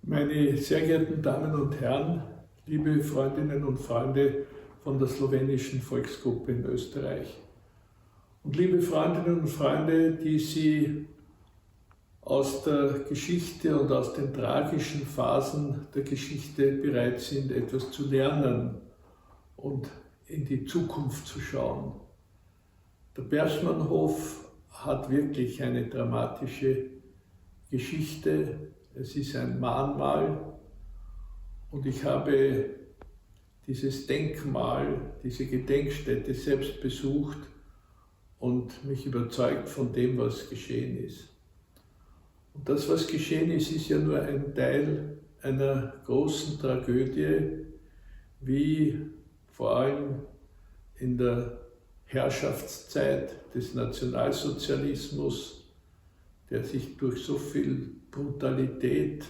Meine sehr geehrten Damen und Herren, liebe Freundinnen und Freunde von der slowenischen Volksgruppe in Österreich und liebe Freundinnen und Freunde, die Sie aus der Geschichte und aus den tragischen Phasen der Geschichte bereit sind, etwas zu lernen und in die Zukunft zu schauen. Der Bergmannhof hat wirklich eine dramatische Geschichte. Es ist ein Mahnmal und ich habe dieses Denkmal, diese Gedenkstätte selbst besucht und mich überzeugt von dem, was geschehen ist. Und das, was geschehen ist, ist ja nur ein Teil einer großen Tragödie, wie vor allem in der Herrschaftszeit des Nationalsozialismus, der sich durch so viel Brutalität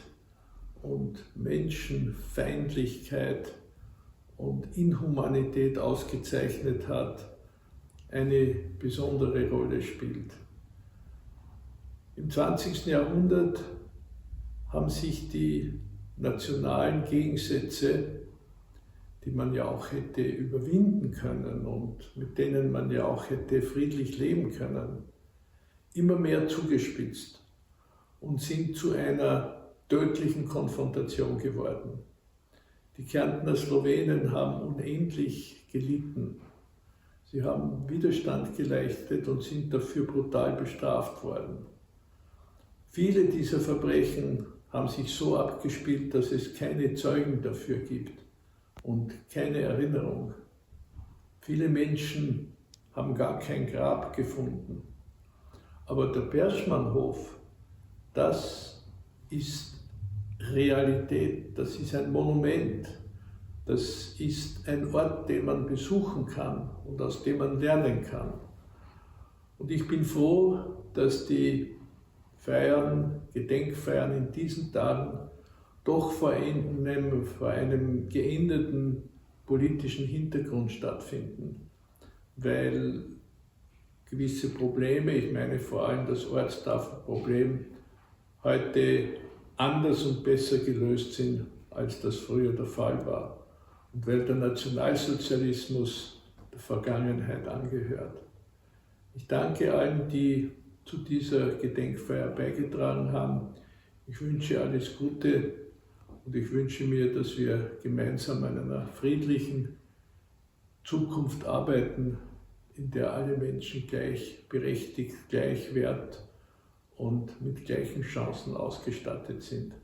und Menschenfeindlichkeit und Inhumanität ausgezeichnet hat, eine besondere Rolle spielt. Im 20. Jahrhundert haben sich die nationalen Gegensätze, die man ja auch hätte überwinden können und mit denen man ja auch hätte friedlich leben können, immer mehr zugespitzt und sind zu einer tödlichen Konfrontation geworden. Die Kärntner Slowenen haben unendlich gelitten. Sie haben Widerstand geleistet und sind dafür brutal bestraft worden. Viele dieser Verbrechen haben sich so abgespielt, dass es keine Zeugen dafür gibt und keine Erinnerung. Viele Menschen haben gar kein Grab gefunden. Aber der Bergmannhof, das ist Realität, das ist ein Monument, das ist ein Ort, den man besuchen kann und aus dem man lernen kann. Und ich bin froh, dass die Gedenkfeiern in diesen Tagen doch vor einem geänderten politischen Hintergrund stattfinden, weil gewisse Probleme, ich meine vor allem das Ortstafelproblem, heute anders und besser gelöst sind, als das früher der Fall war. Und weil der Nationalsozialismus der Vergangenheit angehört. Ich danke allen, die zu dieser Gedenkfeier beigetragen haben. Ich wünsche alles Gute und ich wünsche mir, dass wir gemeinsam an einer friedlichen Zukunft arbeiten, in der alle Menschen gleichberechtigt, gleichwert und mit gleichen Chancen ausgestattet sind.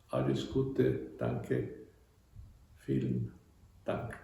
Alles Gute, danke, vielen Dank.